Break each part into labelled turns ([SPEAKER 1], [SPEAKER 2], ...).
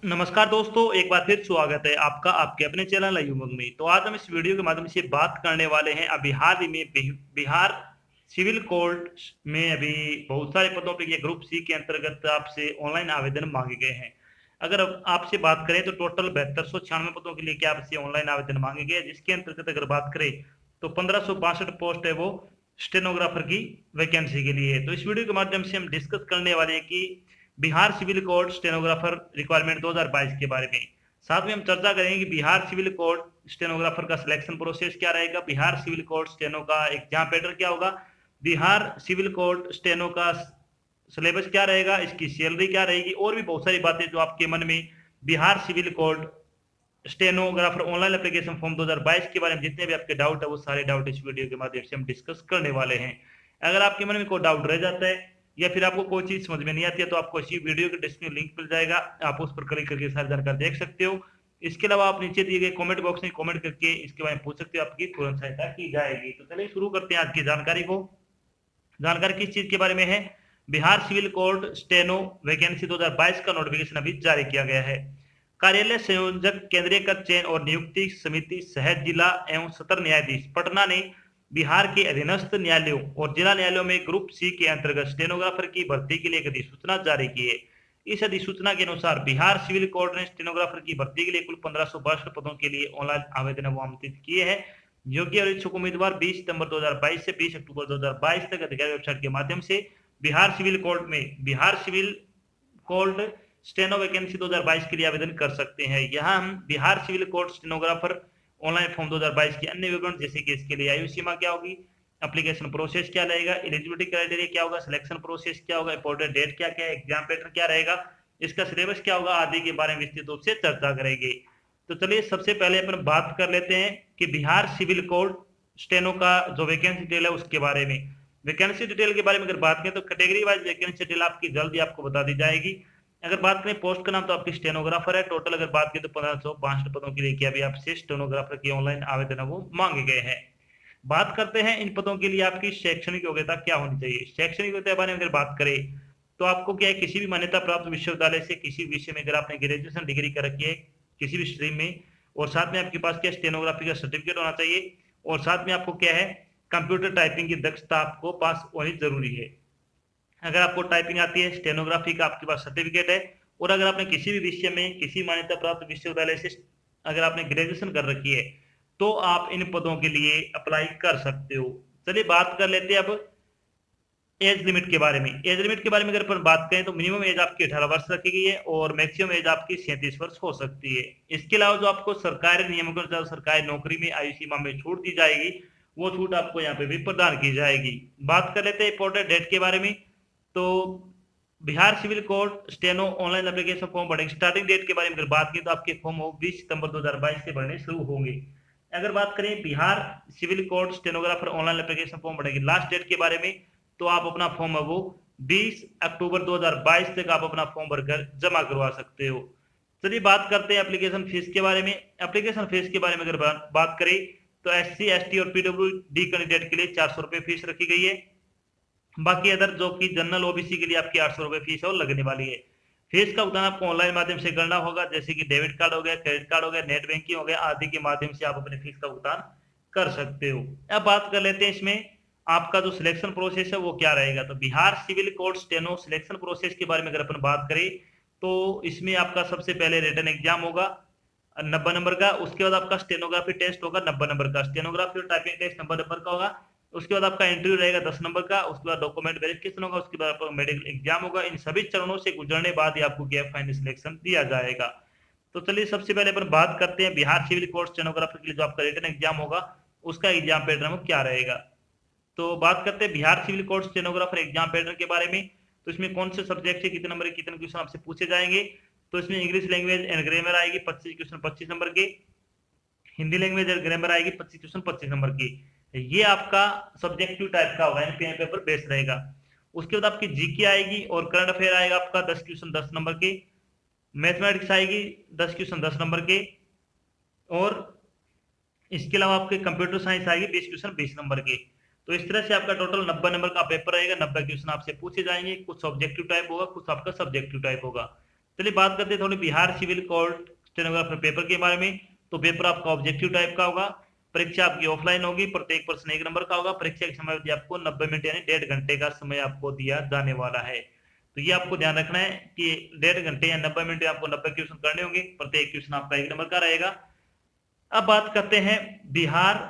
[SPEAKER 1] नमस्कार दोस्तों, एक बार फिर स्वागत है आपका आपके अपने चैनल युमंग में। तो आज हम इस वीडियो के माध्यम से बात करने वाले हैं अभी हाल ही में बिहार सिविल कोर्ट में अभी बहुत सारे पदों पे ये ग्रुप सी के अंतर्गत आपसे ऑनलाइन आवेदन मांगे गए हैं। अगर अब आपसे बात करें तो टोटल 7296 पदों के लिए क्या आपसे ऑनलाइन आवेदन मांगे गए, जिसके अंतर्गत अगर बात करें तो 1562 पोस्ट है वो स्टेनोग्राफर की वैकेंसी के लिए। तो इस वीडियो के माध्यम से हम डिस्कस करने वाले हैं कि Bihar civil code stenographer requirement 2022 के बारे में। साथ में हम चर्चा करेंगे कि बिहार सिविल कोड स्टेनोग्राफर का सिलेक्शन प्रोसेस क्या रहेगा, बिहार सिविल कोड स्टेनो का एग्जाम पैटर्न क्या होगा, बिहार सिविल कोड स्टेनो का सिलेबस क्या रहेगा, इसकी सैलरी क्या रहेगी, और भी बहुत सारी बातें जो आपके मन में Bihar civil code stenographer online application form 2022 के बारे में जितने भी आपके डाउट है वो सारे डाउट इस वीडियो के माध्यम से हम डिस्कस करने वाले हैं। अगर आपके मन में कोई डाउट रह जाता है या फिर आपको कोई चीज समझ में नहीं आती है तो आपको इसी वीडियो के डिस्क्रिप्शन लिंक मिल जाएगा, आप उस पर क्लिक करके सारी जानकारी देख सकते हो। इसके अलावा आप नीचे दिए गए कमेंट बॉक्स में कमेंट करके इसके बारे में पूछ सकते हो, आपकी तुरंत सहायता की जाएगी। तो चलिए शुरू करते हैं आज की जानकारी को। जानकारी किस चीज के बारे में है, Bihar civil court steno vacancy 2022 का नोटिफिकेशन अभी जारी किया गया है। कार्यालय संयोजक केंद्रीय कर चयन और नियुक्ति समिति शहर जिला एवं सत्र न्यायाधीश पटना ने बिहार के अधीनस्थ न्यायालयों और जिला न्यायालयों में ग्रुप सी के अंतर्गत स्टेनोग्राफर की भर्ती के लिए एक अधिसूचना जारी की है। इस अधिसूचना के अनुसार बिहार सिविल कोर्ट ने स्टेनोग्राफर की भर्ती के लिए कुल 1562 पदों के लिए ऑनलाइन आवेदन आमंत्रित किए हैं। योग्य और इच्छुक उम्मीदवार 20 सितंबर 2022 से 20 अक्टूबर 2022 तक अधिकारी वेबसाइट के माध्यम से बिहार सिविल कोर्ट में Bihar civil court steno vacancy 2022 के लिए आवेदन कर सकते हैं। यहाँ हम Bihar civil court stenographer online form 2022 की अन्य विवरण जैसे कि इसके लिए आयु सीमा क्या होगी, एप्लीकेशन प्रोसेस क्या रहेगा, एलिजिबिलिटी क्राइटेरिया क्या होगा, सिलेक्शन प्रोसेस क्या होगा, इंपॉर्टेंट डेट क्या क्या है, एग्जाम पैटर्न क्या रहेगा, इसका सिलेबस क्या होगा आदि के बारे में विस्तृत रूप से चर्चा करेंगे। तो चलिए सबसे पहले अपन बात कर लेते हैं कि बिहार सिविल कोड स्टेनो का जो वैकेंसी डिटेल है उसके बारे में। वैकेंसी डिटेल के बारे में अगर बात करें तो कैटेगरी वाइज वैकेंसी डिटेल आपकी जल्दी आपको बता दी जाएगी। अगर बात करें पोस्ट का नाम तो आपकी स्टेनोग्राफर है। टोटल अगर बात करें तो 1562 पदों के लिए क्या भी आपसे स्टेनोग्राफर की ऑनलाइन आवेदन है वो मांगे गए हैं। बात करते हैं इन पदों के लिए आपकी शैक्षणिक योग्यता क्या होनी चाहिए। शैक्षणिक योग्यता के बारे में अगर बात करें तो आपको क्या है, किसी भी मान्यता प्राप्त विश्वविद्यालय से किसी विषय में अगर आपने ग्रेजुएशन डिग्री कर रखी है किसी भी स्ट्रीम में, और साथ में आपके पास क्या स्टेनोग्राफी का सर्टिफिकेट होना चाहिए, और साथ में आपको क्या है कंप्यूटर टाइपिंग की दक्षता आपको पास होनी जरूरी है। अगर आपको टाइपिंग आती है, स्टेनोग्राफी का आपके पास सर्टिफिकेट है, और अगर आपने किसी भी विषय में किसी मान्यता प्राप्त विश्वविद्यालय से अगर आपने ग्रेजुएशन कर रखी है तो आप इन पदों के लिए अप्लाई कर सकते हो। चलिए बात कर लेते हैं अब एज लिमिट के बारे में। एज लिमिट के बारे में अगर अपन बात करें तो मिनिमम एज आपकी 18 वर्ष रखी गई है और मैक्सिमम एज आपकी 37 वर्ष हो सकती है। इसके अलावा जो आपको सरकारी नियमों के अनुसार सरकारी नौकरी में आयु सीमा में छूट दी जाएगी वो छूट आपको यहाँ पे भी प्रदान की जाएगी। बात कर लेते हैं इंपॉर्टेंट डेट के बारे में। तो Bihar civil code steno online application form भरेंगे। स्टार्टिंग डेट के बारे में अगर बात की तो आपके फॉर्म 20 सितंबर 2022 से भरने शुरू होंगे। अगर बात करें Bihar civil code stenographer online application form भरेंगे लास्ट डेट के बारे में, तो आप अपना फॉर्म है वो 20 अक्टूबर 2022 तक आप अपना फॉर्म भरकर जमा करवा सकते हो। चलिए बात करते हैं एप्लीकेशन फीस के बारे में। एप्लीकेशन फीस के बारे में अगर बात करें तो SC ST और PWD कैंडिडेट के लिए 400 रुपये फीस रखी गई है। बाकी अदर जो कि जनरल OBC के लिए आपकी 800 रुपये फीस और लगने वाली है। फीस का भुगतान आपको ऑनलाइन माध्यम से करना होगा, जैसे कि डेबिट कार्ड हो गया, क्रेडिट कार्ड हो गया, नेट बैंकिंग हो गया आदि के माध्यम से आप अपने फीस का भुगतान कर सकते हो। अब बात कर लेते हैं इसमें आपका जो सिलेक्शन प्रोसेस है वो क्या रहेगा। तो Bihar civil code steno selection process के बारे में अगर अपन बात करें तो इसमें आपका सबसे पहले रिटन एग्जाम होगा 90 नंबर का। उसके बाद आपका स्टेनोग्राफी टेस्ट होगा 90 नंबर का। स्टेनोग्राफी और टाइपिंग टेस्ट 90 नंबर का होगा। उसके बाद आपका इंटरव्यू रहेगा 10 नंबर का। उसके बाद डॉक्यूमेंट वेरिफिकेशन होगा। उसके बाद आपका मेडिकल एग्जाम होगा। इन सभी चरणों से गुजरने बाद ही आपको क्या फाइनल सिलेक्शन दिया जाएगा। तो चलिए सबसे पहले अपन बात करते हैं बिहार सिविल कोड स्टेनोग्राफी के लिए जो आपका रिटन एग्जाम होगा उसका एग्जाम पैटर्न क्या रहेगा। तो बात करते हैं Bihar civil code stenographer exam pattern के बारे में। तो इसमें कौन से सब्जेक्ट से कितने नंबर के कितने क्वेश्चन आपसे पूछे जाएंगे। तो इसमें इंग्लिश लैंग्वेज एंड ग्रामर आएगी 25 क्वेश्चन 25 नंबर के। हिंदी लैंग्वेज एंड ग्रामर आएगी 25 क्वेश्चन 25 नंबर की। ये आपका सब्जेक्टिव टाइप का होगा, यानी पेपर बेस्ड रहेगा। उसके बाद आपकी जीके आएगी और करंट अफेयर आएगा आपका 10 क्वेश्चन 10 नंबर के। मैथमेटिक्स आएगी 10 क्वेश्चन 10 नंबर के। और इसके अलावा आपके कंप्यूटर साइंस आएगी 20 क्वेश्चन 20 नंबर के। तो इस तरह से आपका टोटल 90 नंबर का पेपर रहेगा। 90 क्वेश्चन आपसे पूछे जाएंगे, कुछ ऑब्जेक्टिव टाइप होगा कुछ आपका सब्जेक्टिव टाइप होगा। चलिए बात करते हैं थोड़ी Bihar civil court stenographer paper के बारे में। तो पेपर आपका ऑब्जेक्टिव टाइप का होगा। परीक्षा आपकी ऑफलाइन होगी, प्रत्येक प्रश्न 1 नंबर का होगा। परीक्षा की समय आपको 90 मिनट यानी 1.5 घंटे का समय आपको दिया जाने वाला है। तो ये आपको ध्यान रखना है कि 1.5 घंटे या 90 मिनट आपको 90 क्वेश्चन करने होंगे। प्रत्येक क्वेश्चन आपका 1 नंबर का रहेगा। अब बात करते हैं Bihar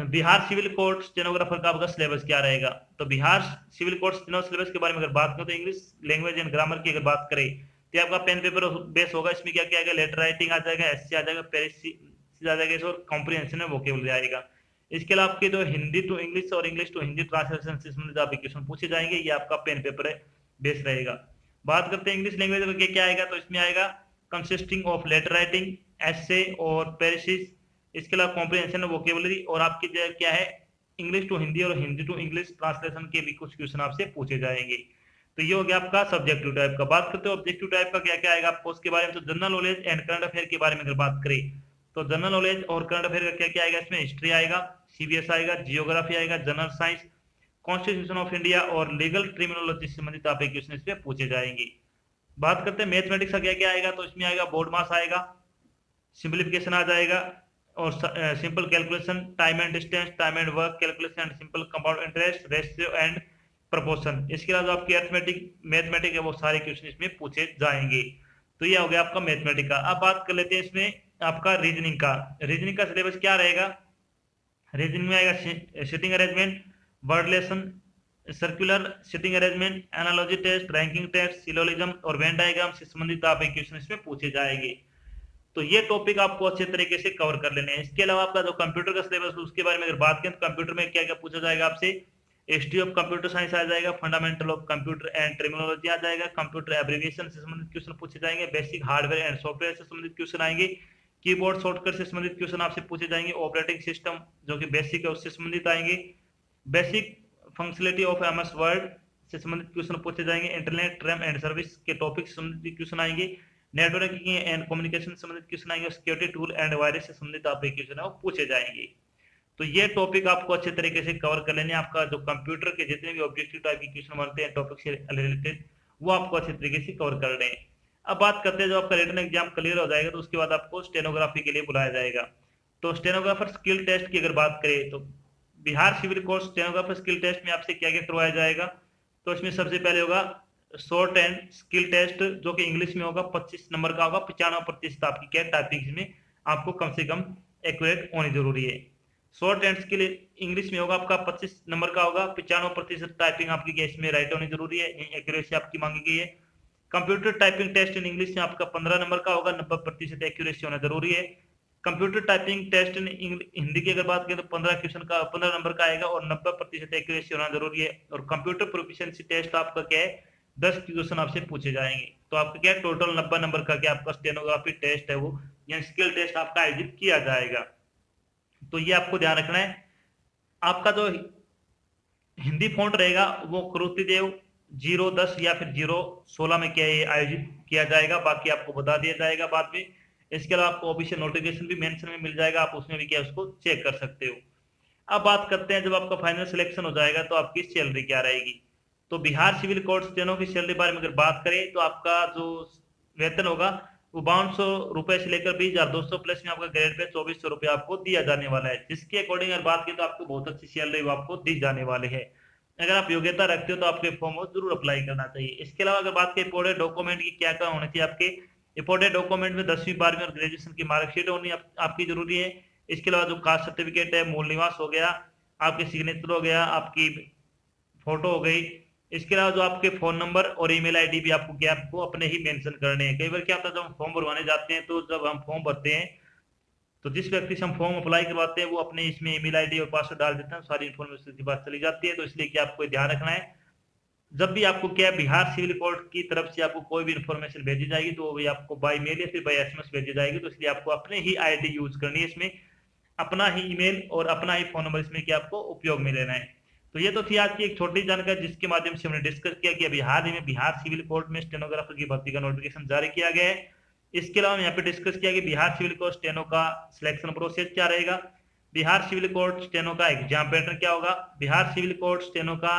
[SPEAKER 1] Bihar civil court stenographer का आपका सिलेबस क्या रहेगा। तो Bihar civil court steno syllabus के बारे में अगर बात करें तो इंग्लिश लैंग्वेज एंड ग्रामर की अगर बात करें तो आपका पेन पेपर बेस होगा। इसमें क्या क्या आएगा, लेटर राइटिंग आ जाएगा, एससी आ जाएगा, पेरिस आ जाएगा और कॉम्प्रिहेंशन में वोकेबुलरी आएगा। इसके अलावा आपके जो हिंदी टू इंग्लिश और इंग्लिश टू हिंदी ट्रांसलेशन से संबंधित आपके क्वेश्चन पूछे जाएंगे। ये आपका पेन पेपर है बेस रहेगा। बात करते हैं इंग्लिश लैंग्वेज का क्या आएगा, तो इसमें आएगा कंसिस्टिंग ऑफ लेटर राइटिंग, एसे और पेरिस। इसके अलावा कॉम्प्रिहेंशन वोकेबुलरी और आपकी क्या है इंग्लिश टू हिंदी और हिंदी टू इंग्लिश ट्रांसलेशन के भी कुछ क्वेश्चन आपसे पूछे जाएंगे। तो ये हो गया आपका सब्जेक्टिव टाइप का। बात करते हो ऑब्जेक्टिव टाइप का क्या क्या आएगा आपको उसके बारे में। तो general knowledge and current affair के बारे में अगर बात करें तो जनरल नॉलेज और करंट अफेयर का क्या क्या आएगा, इसमें हिस्ट्री आएगा, सीबीएस आएगा, जियोग्राफी आएगा, general science, constitution of India और लीगल ट्रिमिनोलॉजी से संबंधित आपके क्वेश्चन इसमें पूछे जाएंगे। बात करते हैं मैथमेटिक्स का क्या क्या आएगा, तो इसमें आएगा बोर्ड मास आएगा, सिंप्लीफिकेशन आ जाएगा और simple calculation, time and distance, time and work calculation and simple compound interest, ratio and proportion. इसके अलावा आपकी अर्थमेटिक मैथमेटिक है वो सारे क्वेश्चन इसमें पूछे जाएंगे। तो ये हो गया आपका मैथमेटिक का। अब बात कर लेते हैं इसमें आपका रीजनिंग का। रीजनिंग का सिलेबस क्या रहेगा, रीजनिंग में आएगा sitting arrangement, word lesson, circular sitting arrangement, analogy test, ranking test, syllogism और वेन डायग्राम से संबंधित आप क्वेश्चन इसमें पूछे जाएंगे। तो ये टॉपिक आपको अच्छे तरीके से कवर कर लेने हैं। इसके अलावा आपका जो कंप्यूटर का सिलेबस उसके बारे में अगर बात करें तो कंप्यूटर में क्या क्या पूछा जाएगा आपसे, हिस्ट्री ऑफ कंप्यूटर साइंस आ जाएगा, fundamental of computer and terminology आ जाएगा, कंप्यूटर एब्रिविएशन से संबंधित क्वेश्चन पूछे जाएंगे, बेसिक हार्डवेयर एंड सॉफ्टवेयर से संबंधित क्वेश्चन आएंगे, कीबोर्ड शॉर्टकट से संबंधित क्वेश्चन आपसे पूछे जाएंगे, ऑपरेटिंग सिस्टम जो कि बेसिक है उससे संबंधित आएंगे, basic functionality of MS word से संबंधित क्वेश्चन पूछे जाएंगे, इंटरनेट रैम एंड सर्विस के टॉपिक से संबंधित क्वेश्चन आएंगे, नेटवर्किंग एंड कम्युनिकेशन संबंधित क्वेश्चन आएंगे, सिक्योरिटी टूल एंड वायरस से संबंधित आपके क्वेश्चन है वो पूछे जाएंगे। तो ये टॉपिक आपको अच्छे तरीके से कवर कर लेने। आपका जो कंप्यूटर के जितने भी ऑब्जेक्टिव टाइप के क्वेश्चन बनते हैं टॉपिक से रिलेटेड वो आपको अच्छे तरीके से कवर कर रहे हैं। अब बात करते हैं जो आपका रिटन एग्जाम क्लियर हो जाएगा तो उसके बाद आपको स्टेनोग्राफी के लिए बुलाया जाएगा। तो स्टेनोग्राफर स्किल टेस्ट की अगर बात करें तो Bihar civil court stenographer skill test में आपसे क्या क्या करवाया जाएगा, तो इसमें सबसे पहले होगा शॉर्ट एंड स्किल टेस्ट जो कि इंग्लिश में होगा, 25 नंबर का होगा। 95% आपकी क्या टाइपिंग में आपको कम से कम एक्यूरेट होनी जरूरी है। शॉर्ट एंड स्किल इंग्लिश में होगा आपका 25 नंबर का होगा। 95% टाइपिंग आपकी क्या इसमें राइट होनी जरूरी है, एक्यूरेसी आपकी मांगी गई है। Computer typing test in English में आपका 15 नंबर का होगा, 90% एक्यूरेसी होना जरूरी है। कंप्यूटर टाइपिंग टेस्ट इन हिंदी की अगर बात करें तो 15 क्वेश्चन का 15 नंबर का आएगा और 90% एक्यूरेसी होना जरूरी है। और कंप्यूटर प्रोफिशिएंसी टेस्ट आपका क्या है 10 क्वेश्चन आपसे पूछे जाएंगे। तो आपका क्या टोटल 90 नंबर का क्या आपका स्टेनोग्राफी टेस्ट है वो या स्किल टेस्ट आपका आयोजित किया जाएगा। तो ये आपको ध्यान रखना है। आपका जो हिंदी फॉन्ट रहेगा वो क्रुतिदेव 010 या फिर 016 में क्या ये आयोजित किया जाएगा, बाकी आपको बता दिया जाएगा बाद में। इसके अलावा आपको ऑफिशियल नोटिफिकेशन भी मेंशन में मिल जाएगा, आप उसमें भी क्या उसको चेक कर सकते हो। अब बात करते हैं जब आपका फाइनल सिलेक्शन हो जाएगा तो आपकी सैलरी क्या रहेगी। तो बिहार सिविल कोर्ट स्टेनो की सैलरी बारे में अगर बात करें तो आपका जो वेतन होगा वो 5200 रुपए से लेकर 20,200 प्लस में आपका ग्रेड पे 2400 रुपए आपको दिया जाने वाला है, जिसके अकॉर्डिंग अगर बात की तो आपको बहुत अच्छी सैलरी वो आपको दी जाने वाली है। अगर आप योग्यता रखते हो तो आपके फॉर्म को जरूर अप्लाई करना चाहिए। इसके अलावा अगर बात करें इंपोर्टेड डॉक्यूमेंट की क्या क्या होने चाहिए, आपके इंपोर्टेड डॉक्यूमेंट में 10वीं 12वीं और ग्रेजुएशन की मार्कशीट होनी आपकी जरूरी है। इसके अलावा जो कास्ट सर्टिफिकेट है, मूल निवास हो गया, आपके सिग्नेचर हो गया, आपकी फोटो हो गई। इसके अलावा जो आपके फोन नंबर और ईमेल आईडी भी आपको क्या आपको अपने ही मेंशन करने हैं। कई बार क्या होता है जब हम फॉर्म भरवाने जाते हैं तो जब हम फॉर्म भरते हैं तो जिस व्यक्ति से हम फॉर्म अप्लाई करवाते हैं वो अपने इसमें ईमेल आईडी और पासवर्ड डाल देते हैं, सारी इन्फॉर्मेशन की बात चली जाती है। तो इसलिए क्या आपको ध्यान रखना है जब भी आपको क्या बिहार सिविल कोर्ट की तरफ से आपको कोई भी इन्फॉर्मेशन भेजी जाएगी तो वो भी आपको बाय मेल या फिर बाय एसएमएस भेजी जाएगी। तो इसलिए आपको अपने ही आईडी यूज करनी है, इसमें अपना ही ईमेल और अपना ही फोन नंबर इसमें क्या आपको उपयोग में लेना है। तो ये तो थी आज की एक छोटी जानकारी जिसके माध्यम से हमने डिस्कस किया कि अभी हाल ही में बिहार सिविल कोर्ट में स्टेनोग्राफर की भर्ती का नोटिफिकेशन जारी किया गया है। इसके अलावा यहाँ पे डिस्कस किया कि बिहार सिविल कोर्ट स्टेनो का सिलेक्शन प्रोसेस क्या रहेगा, बिहार सिविल कोर्ट स्टेनो का एग्जाम पैटर्न क्या होगा, बिहार सिविल कोर्ट स्टेनो का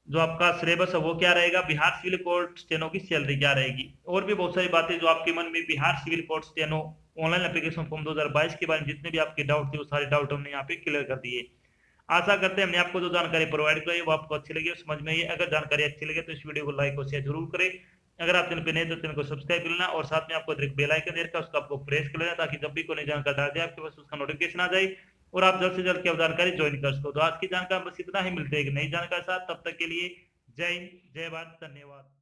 [SPEAKER 1] जो आपका सिलेबस है वो क्या रहेगा, बिहार सिविल कोर्ट स्टेनो की सैलरी क्या रहेगी, और भी बहुत सारी बातें जो आपके मन में Bihar civil court steno online application form 2022 के बारे में जितने भी आपके डाउट थे वो सारे डाउट हमने यहाँ पे क्लियर कर दिए। आशा करते हैं हमने आपको जो जानकारी प्रोवाइड कराई वो आपको अच्छी लगी, समझ में आई। अगर जानकारी अच्छी लगे तो इस वीडियो को लाइक और शेयर जरूर करें। अगर आप चैनल पे नए तो चैनल को सब्सक्राइब कर लेना, और साथ में आपको एक बेल आइकन दे रखा है उसको आपको प्रेस कर लेना, ताकि जब भी कोई नई जानकारी डाल दे आपके पास उसका नोटिफिकेशन आ जाए और आप जल्द से जल्द की जानकारी ज्वाइन कर सको। तो आज की जानकारी बस इतना ही, मिलते हैं एक नई जानकारी के साथ, तब तक के लिए जय हिंद, जय भारत, धन्यवाद।